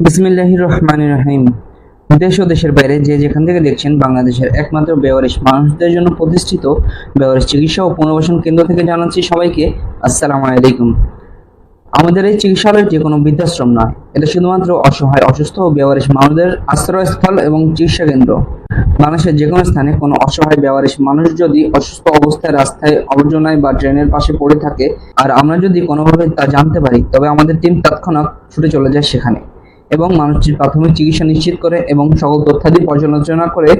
বিসমিল্লাহির রহমানির রহিম। দেশ ও দেশের বাইরে যে যেখান থেকে দেখছেন, বাংলাদেশের একমাত্র বেওয়ারিশ মানুষদের জন্য প্রতিষ্ঠিত বেওয়ারিশ চিকিৎসা ও পুনর্বাসন কেন্দ্র থেকে জানাচ্ছি সবাইকে আসসালামু আলাইকুম। আমাদের এই চিকিৎসালয় যে কোনো বৃদ্ধাশ্রম নয়, এটা শুধুমাত্র অসহায়, অসুস্থ ও বেওয়ারিশ মানুষদের আশ্রয়স্থল এবং চিকিৎসা কেন্দ্র। বাংলাদেশের যে কোনো স্থানে কোনো অসহায় বেওয়ারিশ মানুষ যদি অসুস্থ অবস্থায় রাস্তায়, আবর্জনায় বা ড্রেনের পাশে পড়ে থাকে, আর আমরা যদি কোনোভাবে তা জানতে পারি, তবে আমাদের টিম তৎক্ষণাৎ ছুটে চলে যায় সেখানে এবং মানুষটির প্রাথমিক চিকিৎসা নিশ্চিত করে এবং সকল তথ্যাদি পর্যালোচনা করে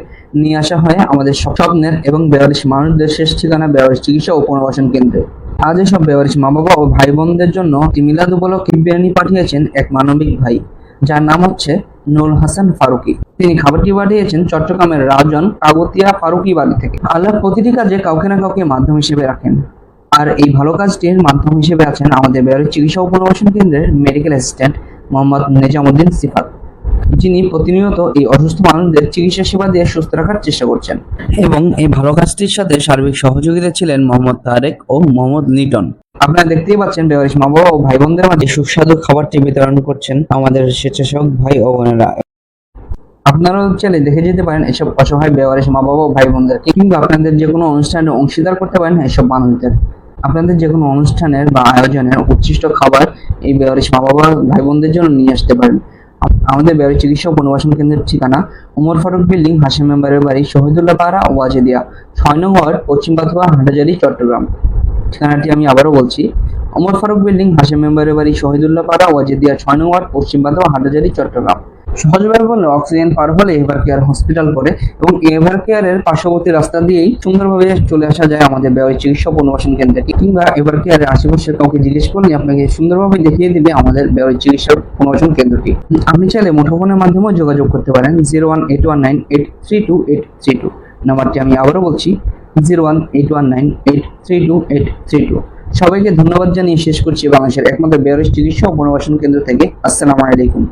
নিয়ে আসা হয় আমাদের স্বপ্নের এবং বেওয়ারিশ মানুষদের শেষ ঠিকানা বেওয়ারিশ চিকিৎসা ও পুনর্বাসন কেন্দ্রে। আজ এসব বেওয়ারিশ মা বাবা ও ভাই বোনদের জন্য একটি মিলাদ উপলক্ষে বিরিয়ানি পাঠিয়েছেন এক মানবিক ভাই, যার নাম হচ্ছে নুরুল হাসান ফারুকী। তিনি খাবারটি পাঠিয়েছেন চট্টগ্রামের রাজন কাগতিয়া ফারুকী বাড়ি থেকে। আল্লাহ প্রতিটি কাজে কাউকে না কাউকে মাধ্যম হিসেবে রাখেন, আর এই ভালো কাজটির মাধ্যম হিসেবে আছেন আমাদের বেওয়ারিশ চিকিৎসা ও পুনর্বাসন কেন্দ্রের মেডিকেল অ্যাসিস্ট্যান্ট মোহাম্মদ নেজামুদ্দিন সিফাত, যিনি প্রতিনিয়ত এই অসুস্থ মানুষদের চিকিৎসা সেবা দিয়ে সুস্থ রাখার চেষ্টা করছেন। এবং এই ভালো কাজটির সাথে সার্বিক সহযোগিতা ছিলেন মোহাম্মদ তারেক ও মোহাম্মদ লিটন। আপনারা দেখতেই পাচ্ছেন বেওয়ারিশ মা বাবা ও ভাই বোনদের মাঝে সুস্বাদু খাবারটি বিতরণ করছেন আমাদের স্বেচ্ছাসেবক ভাই ও বোনেরা। আপনারাও চাইলে দেখে যেতে পারেন এসব অসহায় বেওয়ারিশ মা বাবা ও ভাই বোনদেরকে, কিংবা আপনাদের যে কোনো অনুষ্ঠানে অংশীদার করতে পারেন এসব মানুষদের। আপনাদের যে কোনো অনুষ্ঠানের বা আয়োজনের উচ্ছিষ্ট খাবার এই বেওয়ারিশ মা বাবা ভাই বোনদের জন্য নিয়ে আসতে পারেন। আমাদের বেওয়ারিশ চিকিৎসা ও পুনর্বাসন কেন্দ্রের ঠিকানা উমর ফারুক বিল্ডিং, হাশিম মেম্বারের বাড়ি, শহীদুল্লাহ পাড়া, ওয়াজেদিয়া, 6 নং ওয়ার্ড, পশ্চিম পাথুয়া, হাটহাজারী, চট্টগ্রাম। ঠিকানাটি আমি আবারও বলছি, উমর ফারুক বিল্ডিং, হাশিম মেম্বারের বাড়ি, শহীদুল্লাহ পাড়া, ওয়াজেদিয়া, 6 নং ওয়ার্ড, পশ্চিম পাথুয়া, হাটহাজারী, চট্টগ্রাম। সহজভাবে বললে অক্সিজেন পার হলে এভার কেয়ার হসপিটাল পড়ে এবং এভার কেয়ারের পার্শ্ববর্তী রাস্তা দিয়েই সুন্দরভাবে চলে আসা যায় আমাদের বেওয়ারিশ চিকিৎসা পুনর্বাসন কেন্দ্রে, কিংবা এভার কেয়ারের আশেপাশে কাউকে জিজ্ঞেস করলে আপনাকে সুন্দরভাবে দেখিয়ে দিবে আমাদের বেওয়ারিশ চিকিৎসা পুনর্বাসন কেন্দ্রটি। আপনি চাইলে মুঠোফোনের মাধ্যমেও যোগাযোগ করতে পারেন 018198328832। নাম্বারটি আমি আবারও বলছি, 018198328832। সবাইকে ধন্যবাদ জানিয়ে শেষ করছি বাংলাদেশের একমাত্র বেওয়ারিশ চিকিৎসা ও পুনর্বাসন কেন্দ্র থেকে। আসসালামু আলাইকুম।